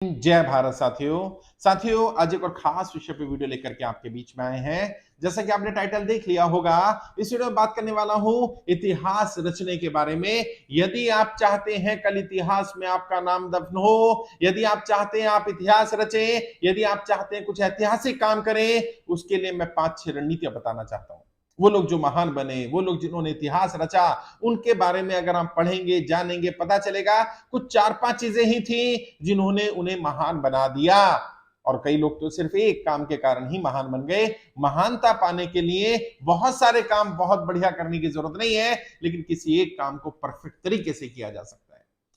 जय भारत साथियों आज एक और खास विषय पे वीडियो लेकर के आपके बीच में आए हैं। जैसा कि आपने टाइटल देख लिया होगा, इस वीडियो में बात करने वाला हूं इतिहास रचने के बारे में। यदि आप चाहते हैं कल इतिहास में आपका नाम दफन हो, यदि आप चाहते हैं आप इतिहास रचें, यदि आप चाहते हैं कुछ ऐतिहासिक काम करें, उसके लिए मैं 5-6 रणनीतियां बताना चाहता हूं। वो लोग जो महान बने, वो लोग जिन्होंने इतिहास रचा, उनके बारे में अगर आप पढ़ेंगे, जानेंगे, पता चलेगा कुछ 4-5 चीजें ही थी जिन्होंने उन्हें महान बना दिया। और कई लोग तो सिर्फ एक काम के कारण ही महान बन गए। महानता पाने के लिए बहुत सारे काम बहुत बढ़िया करने की जरूरत नहीं है, लेकिन किसी एक काम को परफेक्ट तरीके से किया जा सकता है।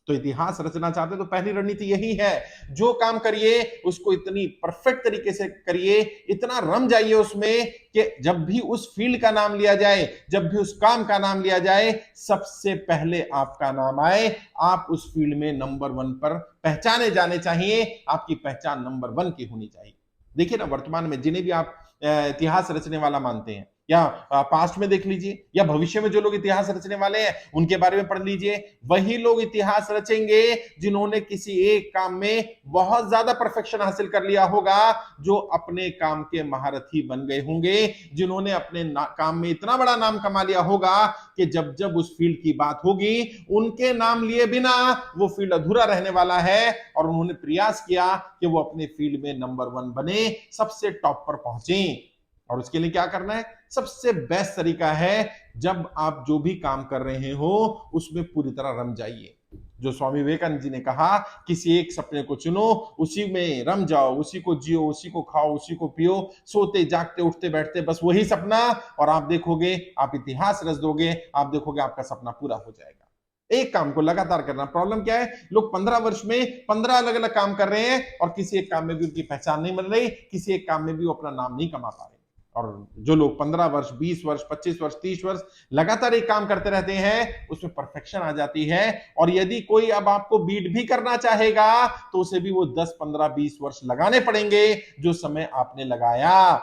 तो इतिहास रचना चाहते तो पहली रणनीति यही है, जो काम करिए उसको इतनी परफेक्ट तरीके से करिए, इतना रम जाइए उसमें कि जब भी उस फील्ड का नाम लिया जाए, जब भी उस काम का नाम लिया जाए, सबसे पहले आपका नाम आए। आप उस फील्ड में नंबर 1 पर पहचाने जाने चाहिए, आपकी पहचान नंबर 1 की होनी चाहिए। देखिए ना, वर्तमान में जिन्हें भी आप इतिहास रचने वाला मानते हैं, या पास्ट में देख लीजिए, या भविष्य में जो लोग इतिहास रचने वाले हैं उनके बारे में पढ़ लीजिए, वही लोग इतिहास रचेंगे जिन्होंने किसी एक काम में बहुत ज्यादा परफेक्शन हासिल कर लिया होगा, जो अपने काम के महारथी बन गए होंगे, जिन्होंने अपने काम में इतना बड़ा नाम कमा लिया होगा कि जब जब उस फील्ड की बात होगी, उनके नाम लिए बिना वो फील्ड अधूरा रहने वाला है। और उन्होंने प्रयास किया कि वो अपने फील्ड में नंबर 1 बने, सबसे टॉप पर पहुंचे। और उसके लिए क्या करना है? सबसे बेस्ट तरीका है, जब आप जो भी काम कर रहे हो उसमें पूरी तरह रम जाइए। जो स्वामी विवेकानंद जी ने कहा, किसी एक सपने को चुनो, उसी में रम जाओ, उसी को जियो, उसी को खाओ, उसी को पियो, सोते जागते उठते बैठते बस वही सपना, और आप देखोगे आप इतिहास रच दोगे, आप देखोगे आपका सपना पूरा हो जाएगा। एक काम को लगातार करना। प्रॉब्लम क्या है? लोग 15 वर्ष में 15 अलग अलग काम कर रहे हैं और किसी एक काम में भी उनकी पहचान नहीं बन रही, किसी एक काम में भी वो अपना नाम नहीं कमा पा रहे। और जो लोग 15 वर्ष, 20 वर्ष, 25 वर्ष, 30 वर्ष लगातार एक काम करते रहते हैं, उसमें परफेक्शन आ जाती है। और यदि कोई अब आपको बीट भी करना चाहेगा तो उसे भी वो 10, 15, 20 वर्ष लगाने पड़ेंगे जो समय आपने लगाया।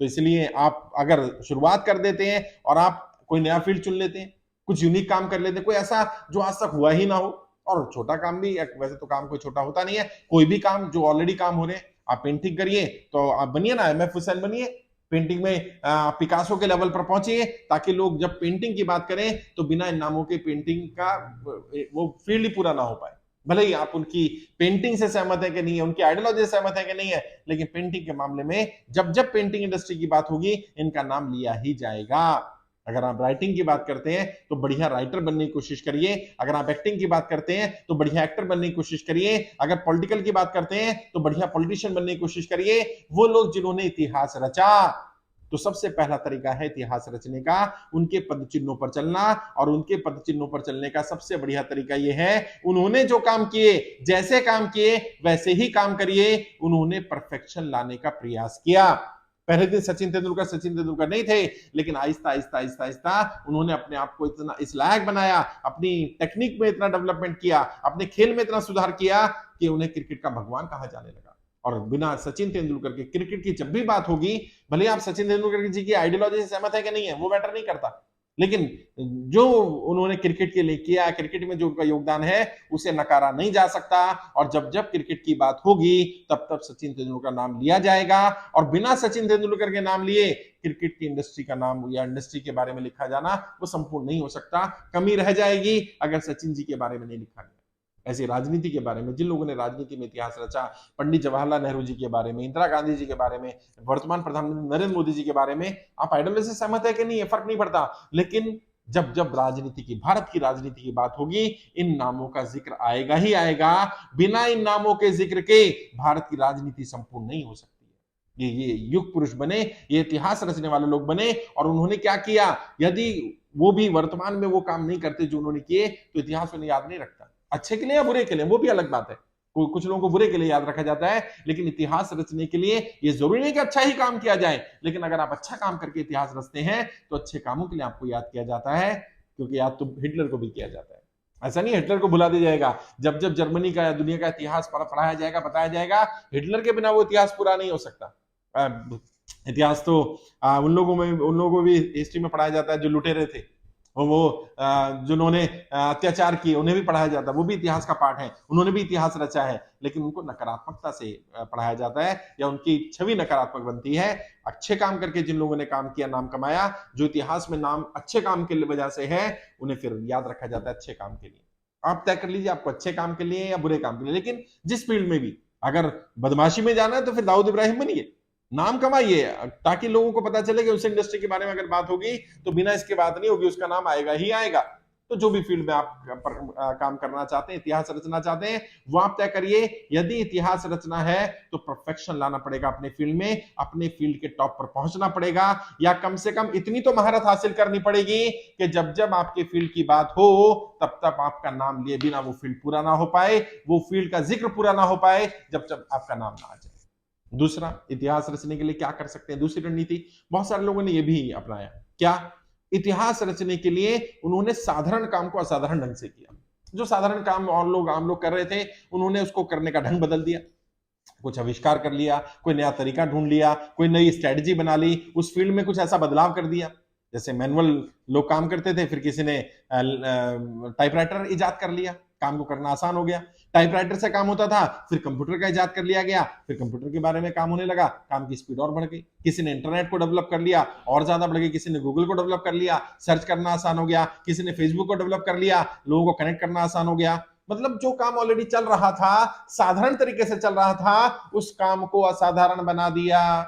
तो इसलिए आप अगर शुरुआत कर देते हैं और आप कोई नया फील्ड चुन लेते हैं, कुछ यूनिक काम कर लेते हैं, कोई ऐसा जो आज तक हुआ ही ना हो, और छोटा काम भी, वैसे तो काम कोई छोटा होता नहीं है, कोई भी काम जो ऑलरेडी काम हो रहे हैं, आप पेंटिंग करिए तो आप बनिए ना एमएफ हुसैन बनिए, पेंटिंग में पिकासो के लेवल पर पहुंचिए, ताकि लोग जब पेंटिंग की बात करें तो बिना इन नामों के पेंटिंग का वो फील्ड ही पूरा ना हो पाए। भले ही आप उनकी पेंटिंग से सहमत है कि नहीं है, उनकी आइडियोलॉजी से सहमत है कि नहीं है, लेकिन पेंटिंग के मामले में जब जब पेंटिंग इंडस्ट्री की बात होगी, इनका नाम लिया ही जाएगा। अगर आप राइटिंग की बात करते हैं तो बढ़िया राइटर बनने की कोशिश करिए, अगर आप एक्टिंग की बात करते हैं तो बढ़िया एक्टर बनने की कोशिश करिए, अगर पॉलिटिकल की बात करते हैं तो बढ़िया पॉलिटिशियन बनने की कोशिश करिए। वो लोग जिन्होंने इतिहास रचा, तो सबसे पहला तरीका है इतिहास रचने का उनके पद चिन्हों पर चलना। और उनके पद चिन्हों पर चलने का सबसे बढ़िया तरीका यह है, उन्होंने जो काम किए, जैसे काम किए वैसे ही काम करिए। उन्होंने परफेक्शन लाने का प्रयास किया। पहले दिन सचिन तेंदुलकर नहीं थे, लेकिन आहिस्ता आहिस्ता आहिस्ता आहिस्ता उन्होंने अपने आप को इतना इस लायक बनाया, अपनी टेक्निक में इतना डेवलपमेंट किया, अपने खेल में इतना सुधार किया कि उन्हें क्रिकेट का भगवान कहा जाने लगा। और बिना सचिन तेंदुलकर के क्रिकेट की जब भी बात होगी, भले आप सचिन तेंदुलकर जी की आइडियोलॉजी से सहमत है कि नहीं है, वो मैटर नहीं करता, लेकिन जो उन्होंने क्रिकेट के लिए किया, क्रिकेट में जो उनका योगदान है, उसे नकारा नहीं जा सकता। और जब जब क्रिकेट की बात होगी तब तब सचिन तेंदुलकर का नाम लिया जाएगा। और बिना सचिन तेंदुलकर के नाम लिए क्रिकेट की इंडस्ट्री का नाम या इंडस्ट्री के बारे में लिखा जाना वो संपूर्ण नहीं हो सकता। कमी रह जाएगी अगर सचिन जी के बारे में नहीं लिखा गया। ऐसी राजनीति के बारे में, जिन लोगों ने राजनीति में इतिहास रचा, पंडित जवाहरलाल नेहरू जी के बारे में, इंदिरा गांधी जी के बारे में, वर्तमान प्रधानमंत्री नरेंद्र मोदी जी के बारे में, आप आइडियोलॉजी से सहमत है कि नहीं है, फर्क नहीं पड़ता, लेकिन जब जब राजनीति की, भारत की राजनीति की बात होगी, इन नामों का जिक्र आएगा ही आएगा। बिना इन नामों के जिक्र के भारत की राजनीति संपूर्ण नहीं हो सकती है। ये युग पुरुष बने, ये इतिहास रचने वाले लोग बने, और उन्होंने क्या किया, यदि वो भी वर्तमान में वो काम नहीं करते जो उन्होंने किए, तो इतिहास उन्हें याद नहीं रखता। अच्छे के लिए या बुरे के लिए, वो भी अलग बात है, कुछ लोगों को बुरे के लिए याद रखा जाता है, लेकिन इतिहास रचने के लिए ये जरूरी नहीं कि अच्छा ही काम किया जाए, लेकिन अगर आप अच्छा काम करके इतिहास रचते हैं तो अच्छे कामों के लिए आपको याद किया जाता है। क्योंकि याद तो हिटलर को भी किया जाता है, ऐसा नहीं हिटलर को भुला दिया जाएगा। जब जब जर्मनी का या दुनिया का इतिहास पढ़ाया जाएगा, बताया जाएगा, हिटलर के बिना वो इतिहास पूरा नहीं हो सकता। इतिहास तो उन लोगों को भी हिस्ट्री में पढ़ाया जाता है जो लुटेरे थे, वो जिन्होंने अत्याचार किए उन्हें भी पढ़ाया जाता है, वो भी इतिहास का पाठ है, उन्होंने भी इतिहास रचा है, लेकिन उनको नकारात्मकता से पढ़ाया जाता है या उनकी छवि नकारात्मक बनती है। अच्छे काम करके जिन लोगों ने काम किया, नाम कमाया, जो इतिहास में नाम अच्छे काम के वजह से है, उन्हें फिर याद रखा जाता है अच्छे काम के लिए। आप तय कर लीजिए आपको अच्छे काम के लिए या बुरे काम के लिए, लेकिन जिस फील्ड में भी अगर बदमाशी में जाना है तो फिर दाऊद इब्राहिम बनिए, नाम कमाइए, ताकि लोगों को पता चले कि उस इंडस्ट्री के बारे में अगर बात होगी तो बिना इसके बात नहीं होगी, उसका नाम आएगा ही आएगा। तो जो भी फील्ड में आप काम करना चाहते हैं, इतिहास रचना चाहते हैं, वो आप तय करिए। यदि इतिहास रचना है तो परफेक्शन लाना पड़ेगा अपने फील्ड में, अपने फील्ड के टॉप पर पहुंचना पड़ेगा, या कम से कम इतनी तो महारत हासिल करनी पड़ेगी कि जब जब आपके फील्ड की बात हो तब तब आपका नाम लिए बिना वो फील्ड पूरा ना हो पाए, वो फील्ड का जिक्र पूरा ना हो पाए जब जब आपका नाम ना आ जाए। दूसरा, इतिहास रचने के लिए क्या कर सकते हैं, दूसरी रणनीति बहुत सारे लोगों ने यह भी अपनाया। क्या? इतिहास रचने के लिए उन्होंने साधारण काम को असाधारण ढंग से किया। जो साधारण काम और लोग आम लोग कर रहे थे, उन्होंने उसको करने का ढंग बदल दिया, कुछ आविष्कार कर लिया, कोई नया तरीका ढूंढ लिया, कोई नई स्ट्रेटजी बना ली, उस फील्ड में कुछ ऐसा बदलाव कर दिया। जैसे मैनुअल लोग काम करते थे, फिर किसी ने टाइपराइटर इजाद कर लिया, काम को करना आसान हो गया। टाइपराइटर से काम होता था, फिर कंप्यूटर का इजाद कर लिया गया, फिर कंप्यूटर के बारे में काम होने लगा, काम की स्पीड और बढ़ गई। किसी ने इंटरनेट को डेवलप कर लिया और ज्यादा बढ़ गई, किसी ने गूगल को डेवलप कर लिया, सर्च करना आसान हो गया, किसी ने फेसबुक को डेवलप कर लिया, लोगों को कनेक्ट करना आसान हो गया। मतलब जो काम ऑलरेडी चल रहा था, साधारण तरीके से चल रहा था, उस काम को असाधारण बना दिया।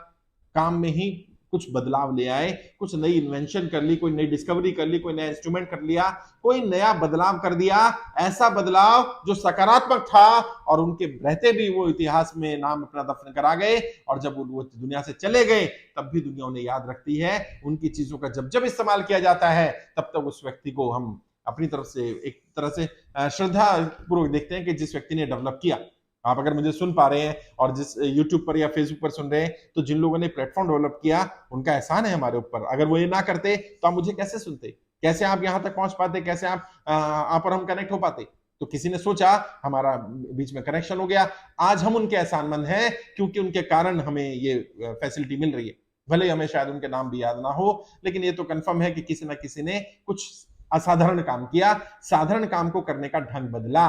काम में ही कुछ बदलाव ले आए, कुछ नई इन्वेंशन कर ली, कोई नई डिस्कवरी कर ली, कोई नया इंस्ट्रूमेंट कर लिया, कोई नया बदलाव कर दिया, ऐसा बदलाव जो सकारात्मक था, और उनके रहते भी वो इतिहास में नाम अपना दफन करा गए। और जब वो दुनिया से चले गए तब भी दुनिया उन्हें याद रखती है। उनकी चीजों का जब जब इस्तेमाल किया जाता है तब तक उस व्यक्ति को हम अपनी तरफ से एक तरह से श्रद्धा पूर्वक देखते हैं कि जिस व्यक्ति ने डेवलप किया। आप अगर मुझे सुन पा रहे हैं और जिस YouTube पर या Facebook पर सुन रहे हैं, तो जिन लोगों ने प्लेटफॉर्म डेवलप किया, उनका एहसान है हमारे ऊपर। अगर वो ये ना करते तो आप मुझे कैसे सुनते, कैसे आप यहां तक पहुंच पाते, कैसे आप और हम कनेक्ट हो पाते। तो किसी ने सोचा, हमारा बीच में कनेक्शन हो गया, आज हम उनके एहसानमंद हैं, क्योंकि उनके कारण हमें ये फैसिलिटी मिल रही है। भले हमें शायद उनके नाम भी याद ना हो, लेकिन ये तो कंफर्म है कि किसी ना किसी ने कुछ असाधारण काम किया, साधारण काम को करने का ढंग बदला।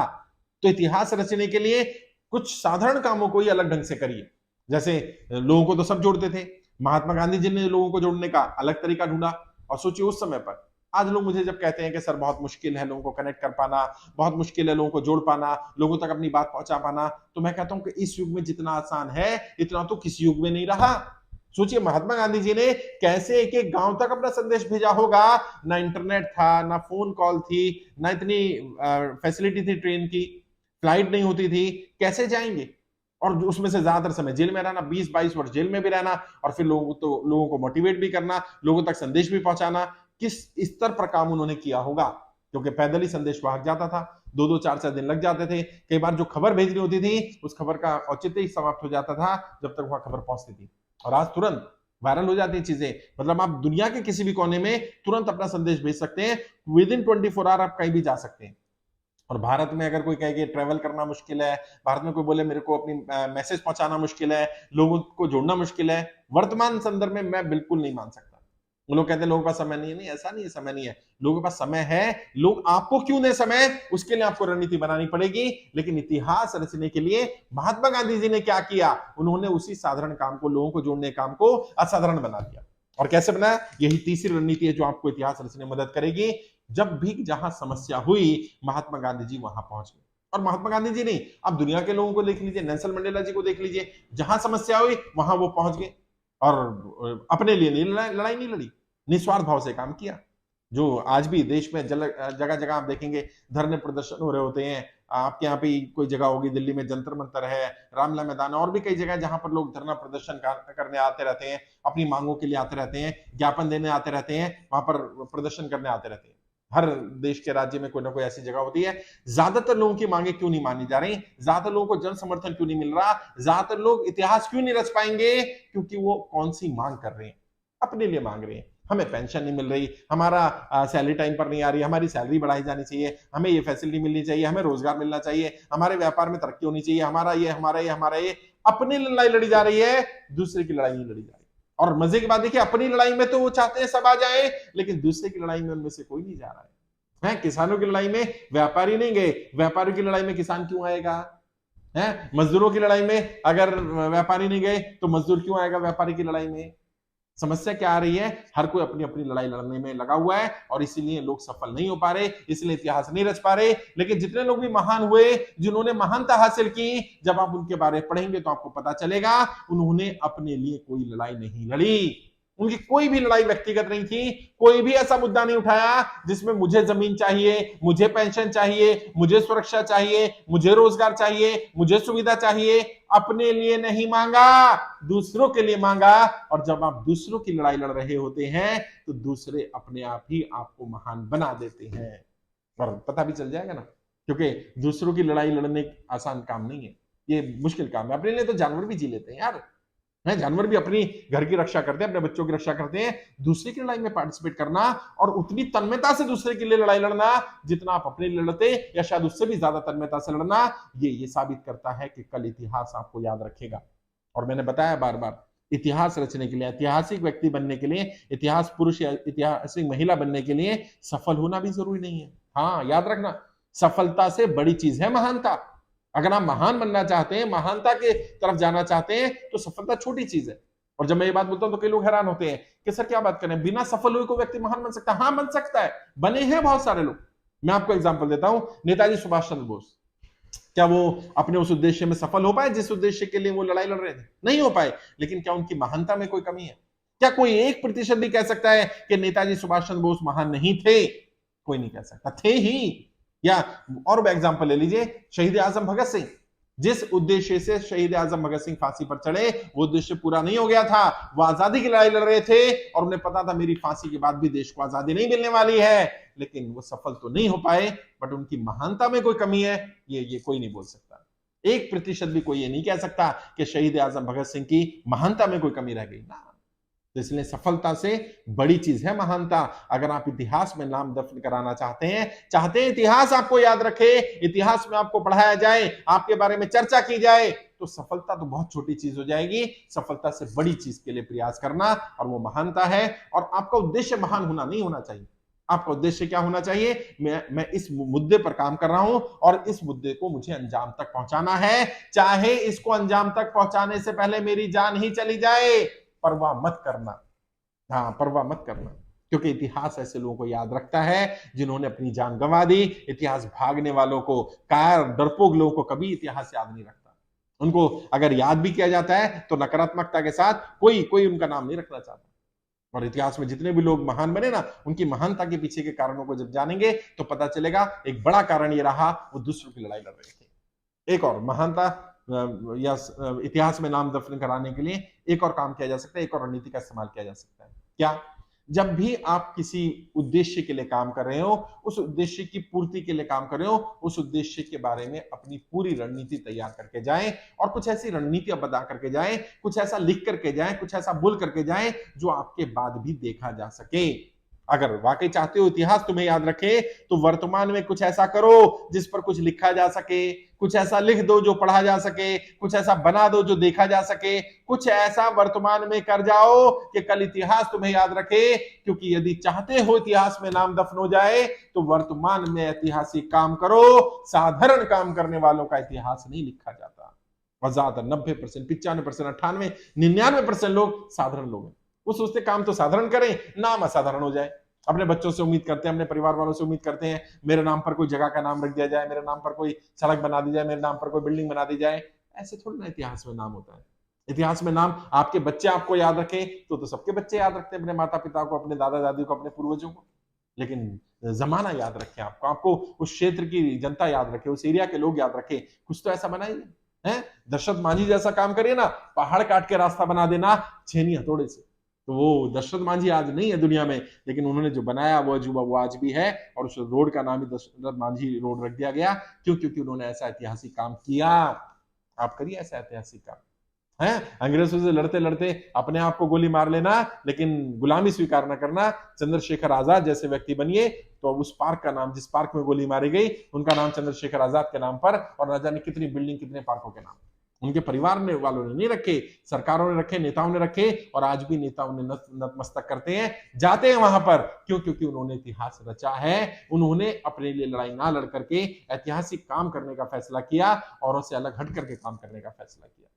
तो इतिहास रचने के लिए कुछ साधारण कामों को ही अलग ढंग से करिए। जैसे लोगों को तो सब जोड़ते थे, महात्मा गांधी जी ने लोगों को जोड़ने का अलग तरीका ढूंढा। और सोचिए उस समय पर, आज लोग मुझे जब कहते हैं कि सर बहुत मुश्किल है लोगों को कनेक्ट कर पाना, बहुत मुश्किल है लोगों को जोड़ पाना, लोगों तक अपनी बात पहुंचा पाना, तो मैं कहता हूं कि इस युग में जितना आसान है इतना तो किसी युग में नहीं रहा। सोचिए महात्मा गांधी जी ने कैसे एक एक गांव तक अपना संदेश भेजा होगा। ना इंटरनेट था, ना फोन कॉल थी, ना इतनी फैसिलिटी थी, ट्रेन की फ्लाइट नहीं होती थी, कैसे जाएंगे। और उसमें से ज्यादातर समय जेल में रहना, 20-22 वर्ष जेल में भी रहना, और फिर लोगों को मोटिवेट भी करना, लोगों तक संदेश भी पहुंचाना। किस स्तर पर काम उन्होंने किया होगा, क्योंकि पैदल ही संदेश भाग जाता था, 2-2 4-4 दिन लग जाते थे। कई बार जो खबर भेजनी होती थी, उस खबर का औचित्य ही समाप्त हो जाता था जब तक वहां खबर पहुंचती थी। और आज तुरंत वायरल हो जाती है चीजें, मतलब आप दुनिया के किसी भी कोने में तुरंत अपना संदेश भेज सकते हैं, विद इन 24 आवर आप कहीं भी जा सकते हैं। और भारत में अगर कोई कहे कि ट्रेवल करना मुश्किल है, भारत में कोई बोले मेरे को अपनी मैसेज पहुंचाना मुश्किल है, लोगों को जोड़ना मुश्किल है, वर्तमान संदर्भ में मैं बिल्कुल नहीं मान सकता। लोग कहते हैं लोगों के पास समय नहीं है, नहीं ऐसा नहीं है, समय नहीं है, लोगों के पास समय है। लोग आपको क्यों दे समय, उसके लिए आपको रणनीति बनानी पड़ेगी। लेकिन इतिहास रचने के लिए महात्मा गांधी जी ने क्या किया, उन्होंने उसी साधारण काम को, लोगों को जोड़ने काम को असाधारण बना दिया। और कैसे बनाया, यही तीसरी रणनीति है जो आपको इतिहास रचने में मदद करेगी। जब भी जहां समस्या हुई, महात्मा गांधी जी वहां पहुंच गए। और महात्मा गांधी जी नहीं, आप दुनिया के लोगों को देख लीजिए, नेल्सन मंडेला जी को देख लीजिए, जहां समस्या हुई वहां वो पहुंच गए और अपने लिए नहीं लड़ाई नहीं लड़ी, निस्वार्थ भाव से काम किया। जो आज भी देश में जगह जगह आप देखेंगे धरने प्रदर्शन हो रहे होते हैं। आपके यहाँ पे कोई जगह होगी, दिल्ली में जंतर मंतर है, रामलीला मैदान, और भी कई जगह जहां पर लोग धरना प्रदर्शन करने आते रहते हैं, अपनी मांगों के लिए आते रहते हैं, ज्ञापन देने आते रहते हैं, वहां पर प्रदर्शन करने आते रहते हैं। हर देश के राज्य में कोई ना कोई ऐसी जगह होती है। ज्यादातर लोगों की मांगे क्यों नहीं मानी जा रही, ज्यादातर लोगों को जन समर्थन क्यों नहीं मिल रहा, ज्यादातर लोग इतिहास क्यों नहीं रच पाएंगे, क्योंकि वो कौन सी मांग कर रहे हैं, अपने लिए मांग रहे हैं। हमें पेंशन नहीं मिल रही, हमारा सैलरी टाइम पर नहीं आ रही, हमारी सैलरी बढ़ाई जानी चाहिए, हमें ये फैसिलिटी मिलनी चाहिए, हमें रोजगार मिलना चाहिए, हमारे व्यापार में तरक्की होनी चाहिए, हमारा ये, अपने लिए लड़ाई लड़ी जा रही है, दूसरे की लड़ाई नहीं लड़ी जा रही। और मजे की बात देखिए, अपनी लड़ाई में तो वो चाहते हैं सब आ जाए, लेकिन दूसरे की लड़ाई में उनमें से कोई नहीं जा रहा है। किसानों की लड़ाई में व्यापारी नहीं गए, व्यापारियों की लड़ाई में किसान क्यों आएगा? है मजदूरों की लड़ाई में अगर व्यापारी नहीं गए तो मजदूर क्यों आएगा व्यापारी की लड़ाई में? समस्या क्या आ रही है? हर कोई अपनी अपनी लड़ाई लड़ने में लगा हुआ है और इसीलिए लोग सफल नहीं हो पा रहे, इसलिए इतिहास नहीं रच पा रहे। लेकिन जितने लोग भी महान हुए, जिन्होंने महानता हासिल की, जब आप उनके बारे में पढ़ेंगे तो आपको पता चलेगा उन्होंने अपने लिए कोई लड़ाई नहीं लड़ी। उनकी कोई भी लड़ाई व्यक्तिगत नहीं थी, कोई भी ऐसा मुद्दा नहीं उठाया जिसमें मुझे जमीन चाहिए, मुझे पेंशन चाहिए, मुझे सुरक्षा चाहिए, मुझे रोजगार चाहिए, मुझे सुविधा चाहिए। अपने लिए नहीं मांगा, दूसरों के लिए मांगा। और जब आप दूसरों की लड़ाई लड़ रहे होते हैं तो दूसरे अपने आप ही आपको महान बना देते हैं, और पता भी चल जाएगा ना, क्योंकि दूसरों की लड़ाई लड़ने आसान काम नहीं है, ये मुश्किल काम है। अपने लिए तो जानवर भी जी लेते हैं यार, है जानवर भी अपनी घर की रक्षा करते हैं, अपने बच्चों की रक्षा करते हैं। दूसरे की लड़ाई में पार्टिसिपेट करना और उतनी तन्मयता से दूसरे के लिए लड़ाई लड़ना जितना आप अपने लिए लड़ते, या शायद उससे भी ज्यादा तन्मयता से लड़ना, ये साबित करता है कि कल इतिहास आपको याद रखेगा। और मैंने बताया बार बार, इतिहास रचने के लिए, ऐतिहासिक व्यक्ति बनने के लिए, इतिहास पुरुष या ऐतिहासिक महिला बनने के लिए सफल होना भी जरूरी नहीं है। हाँ याद रखना, सफलता से बड़ी चीज है महानता। अगर आप महान बनना चाहते हैं, महानता के तरफ जाना चाहते हैं, तो सफलता छोटी चीज है। और जब मैं ये बात बोलता हूं तो कई लोग हैरान होते हैं कि सर क्या बात करें, बिना सफल हुए कोई व्यक्ति महान बन सकता है? हाँ बन सकता है, बने हैं बहुत सारे लोग। मैं आपको एग्जांपल देता हूं, नेताजी सुभाष चंद्र बोस, क्या वो अपने उस उद्देश्य में सफल हो पाए जिस उद्देश्य के लिए वो लड़ाई लड़ रहे थे? नहीं हो पाए। लेकिन क्या उनकी महानता में कोई कमी है? क्या कोई 1% भी कह सकता है कि नेताजी सुभाष चंद्र बोस महान नहीं थे? कोई नहीं कह सकता, थे ही। या और एग्जांपल ले लीजिए, शहीद आजम भगत सिंह, जिस उद्देश्य से शहीद आजम भगत सिंह फांसी पर चढ़े, वो उद्देश्य पूरा नहीं हो गया था। वो आजादी की लड़ाई लड़ रहे थे और उन्हें पता था मेरी फांसी के बाद भी देश को आजादी नहीं मिलने वाली है, लेकिन वो सफल तो नहीं हो पाए। बट उनकी महानता में कोई कमी है, ये कोई नहीं बोल सकता। 1% भी कोई ये नहीं कह सकता कि शहीद आजम भगत सिंह की महानता में कोई कमी रह गई ना। तो इसलिए सफलता से बड़ी चीज है महानता। अगर आप इतिहास में नाम दफन कराना चाहते हैं इतिहास आपको याद रखे, इतिहास में आपको पढ़ाया जाए, आपके बारे में चर्चा की जाए, तो सफलता तो बहुत छोटी चीज हो जाएगी। सफलता से बड़ी चीज के लिए प्रयास करना, और वो महानता है। और आपका उद्देश्य महान होना नहीं होना चाहिए। आपका उद्देश्य क्या होना चाहिए? मैं इस मुद्दे पर काम कर रहा हूं और इस मुद्दे को मुझे अंजाम तक पहुंचाना है, चाहे इसको अंजाम तक पहुंचाने से पहले मेरी जान ही चली जाए। परवाह मत करना, हाँ परवाह मत करना, क्योंकि इतिहास ऐसे लोगों को याद रखता है जिन्होंने अपनी जान गंवा दी। इतिहास भागने वालों को, कायर डरपोक लोगों को कभी इतिहास याद नहीं रखता। उनको अगर याद भी किया जाता है तो नकारात्मकता के साथ, कोई उनका नाम नहीं रखना चाहता। और इतिहास में जितने भी लोग महान बने ना, उनकी महानता के पीछे के कारणों को जब जानेंगे तो पता चलेगा एक बड़ा कारण ये रहा, वो दूसरों की लड़ाई लड़ रहे थे। एक और महानता या इतिहास में नाम दफन कराने के लिए एक और काम किया जा सकता है, एक और रणनीति का इस्तेमाल किया जा सकता है। क्या? जब भी आप किसी उद्देश्य के लिए काम कर रहे हो, उस उद्देश्य की पूर्ति के लिए काम कर रहे हो, उस उद्देश्य के बारे में अपनी पूरी रणनीति तैयार करके जाएं, और कुछ ऐसी रणनीतियां बता करके जाएं, कुछ ऐसा लिख करके जाएं, कुछ ऐसा बोल करके जाएं जो आपके बाद भी देखा जा सके। अगर वाकई चाहते हो इतिहास तुम्हें याद रखे, तो वर्तमान में कुछ ऐसा करो जिस पर कुछ लिखा जा सके, कुछ ऐसा लिख दो जो पढ़ा जा सके, कुछ ऐसा बना दो जो देखा जा सके, कुछ ऐसा वर्तमान में कर जाओ कि कल इतिहास तुम्हें याद रखे। क्योंकि यदि चाहते हो इतिहास में नाम दफन हो जाए, तो वर्तमान में ऐतिहासिक काम करो। साधारण काम करने वालों का इतिहास नहीं लिखा जाता। और ज्यादा 90%, 95%, 98, 99% लोग साधारण लोग हैं। वो सोचते काम तो साधारण करें, नाम असाधारण हो जाए। अपने बच्चों से उम्मीद करते हैं, अपने परिवार वालों से उम्मीद करते हैं, मेरे नाम पर कोई जगह का नाम रख दिया जाए, मेरे नाम पर कोई सड़क बना दी जाए, मेरे नाम पर कोई बिल्डिंग बना दी जाए। ऐसे थोड़ी ना इतिहास में नाम होता है। इतिहास में नाम आपके बच्चे आपको याद रखें तो सबके बच्चे याद रखते हैं अपने माता पिता को, अपने दादा दादी को, अपने पूर्वजों को। लेकिन जमाना याद रखे आपको उस क्षेत्र की जनता याद रखे, उस एरिया के लोग याद रखे। कुछ तो ऐसा बनाइए, है दशरथ मांझी जैसा काम करिए ना, पहाड़ काट के रास्ता बना देना छेनी हथौड़े से। तो वो दशरथ मांझी आज नहीं है दुनिया में, लेकिन उन्होंने जो बनाया वो अजूबा वो आज भी है, और उस रोड का नाम ही दशरथ मांझी रोड रख दिया गया। क्यों? क्योंकि उन्होंने ऐसा ऐतिहासिक काम किया। आप करिए ऐसा ऐतिहासिक काम, है अंग्रेजों से लड़ते लड़ते अपने आप को गोली मार लेना, लेकिन गुलामी स्वीकार न करना। चंद्रशेखर आजाद जैसे व्यक्ति बनिए, तो उस पार्क का नाम, जिस पार्क में गोली मारी गई, उनका नाम चंद्रशेखर आजाद के नाम पर, और न जाने कितनी बिल्डिंग, कितने पार्कों के नाम। उनके परिवार ने वालों ने नहीं रखे, सरकारों ने रखे, नेताओं ने रखे, और आज भी नेता उन्हें नतमस्तक करते हैं, जाते हैं वहां पर। क्यों? क्योंकि उन्होंने इतिहास रचा है, उन्होंने अपने लिए लड़ाई ना लड़ करके ऐतिहासिक काम करने का फैसला किया, औरों से अलग हट करके काम करने का फैसला किया।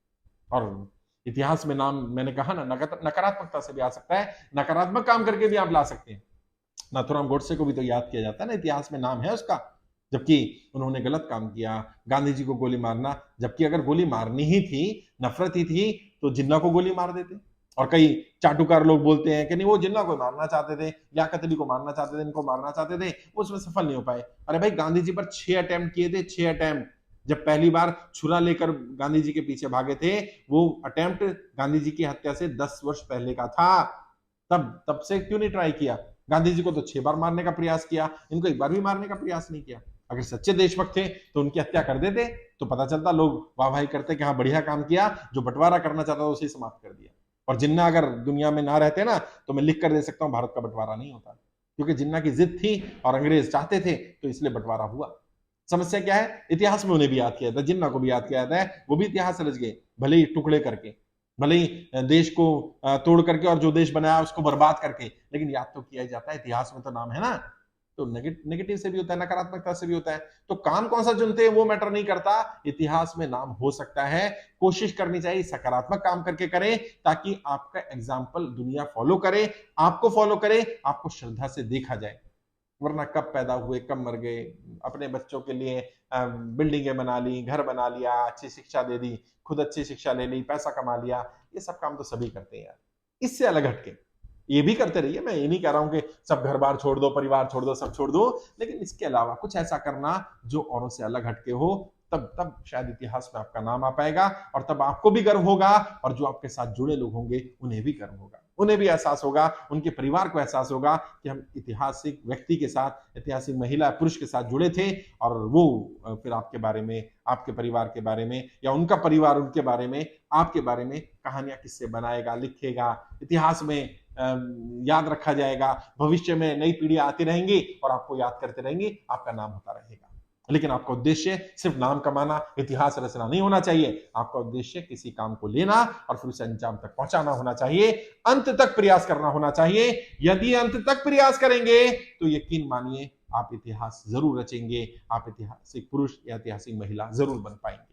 और इतिहास में नाम, मैंने कहा ना, नकारात्मकता से भी आ सकता है, नकारात्मक काम करके भी आप ला सकते हैं। नाथूराम गोडसे को भी तो याद किया जाता है ना, इतिहास में नाम है उसका, जबकि उन्होंने गलत काम किया, गांधी जी को गोली मारना, जबकि अगर गोली मारनी ही थी, नफरत ही थी, तो जिन्ना को गोली मार देते। और कई चाटुकार लोग बोलते हैं कि नहीं, वो जिन्ना को मारना चाहते थे, लियाकत अली को मारना चाहते थे, इनको मारना चाहते थे, वो उसमें सफल नहीं हो पाए। अरे भाई, गांधी जी पर 6 अटेम्प्ट किए थे, 6 अटेम्प्ट। जब पहली बार छुरा लेकर गांधी जी के पीछे भागे थे, वो अटेम्प्ट गांधी जी की हत्या से 10 वर्ष पहले का था। तब से क्यों नहीं ट्राई किया? गांधी जी को तो 6 बार मारने का प्रयास किया, इनको एक बार भी मारने का प्रयास नहीं किया। अगर सच्चे देशभक्त थे तो उनकी हत्या कर देते, तो पता चलता, लोग वाहवाही करते कि हाँ बढ़िया काम किया, जो बंटवारा करना चाहता था उसे समाप्त कर दिया। और जिन्ना अगर दुनिया में ना रहते ना, तो मैं लिख कर दे सकता हूं भारत का बंटवारा नहीं होता, क्योंकि जिन्ना की जिद थी और अंग्रेज चाहते थे, तो इसलिए बंटवारा हुआ। समस्या क्या है? इतिहास में उन्हें भी याद किया था, जिन्ना को भी याद किया जाता है, वो भी इतिहास रच गए, भले ही टुकड़े करके, भले ही देश को तोड़ करके, और जो देश बनाया उसको बर्बाद करके, लेकिन याद तो किया जाता है, इतिहास में तो नाम है ना। तो नेगेटिव से भी होता है, नकारात्मकता से भी होता है। तो काम कौन सा चुनते हैं वो मैटर नहीं करता, इतिहास में नाम हो सकता है। कोशिश करनी चाहिए सकारात्मक काम करके करें, ताकि आपका एग्जाम्पल दुनिया फॉलो करे, आपको फॉलो करे, आपको श्रद्धा से देखा जाए। वरना कब पैदा हुए, कब मर गए, अपने बच्चों के लिए बिल्डिंगें बना ली, घर बना लिया, अच्छी शिक्षा दे दी, खुद अच्छी शिक्षा ले ली, पैसा कमा लिया, ये सब काम तो सभी करते हैं यार। इससे अलग हटके ये भी करते रहिए, मैं ये नहीं कह रहा हूं कि सब घर बार छोड़ दो, परिवार छोड़ दो, सब छोड़ दो, लेकिन इसके अलावा कुछ ऐसा करना जो औरों से अलग हटके हो, तब शायद इतिहास में आपका नाम आ पाएगा, और तब आपको भी गर्व होगा, और जो आपके साथ जुड़े लोग होंगे उन्हें भी गर्व होगा, उन्हें भी एहसास होगा, उनके परिवार को एहसास होगा कि हम ऐतिहासिक व्यक्ति के साथ, ऐतिहासिक महिला पुरुष के साथ जुड़े थे, और वो फिर आपके बारे में, आपके परिवार के बारे में, या उनका परिवार उनके बारे में, आपके बारे में कहानियां किससे बनाएगा, लिखेगा, इतिहास में याद रखा जाएगा। भविष्य में नई पीढ़ियां आती रहेंगी और आपको याद करते रहेंगी, आपका नाम होता रहेगा। लेकिन आपका उद्देश्य सिर्फ नाम कमाना, इतिहास रचना नहीं होना चाहिए। आपका उद्देश्य किसी काम को लेना और फिर उसे अंजाम तक पहुंचाना होना चाहिए, अंत तक प्रयास करना होना चाहिए। यदि अंत तक प्रयास करेंगे तो यकीन मानिए आप इतिहास जरूर रचेंगे, आप ऐतिहासिक पुरुष या ऐतिहासिक महिला जरूर बन पाएंगे।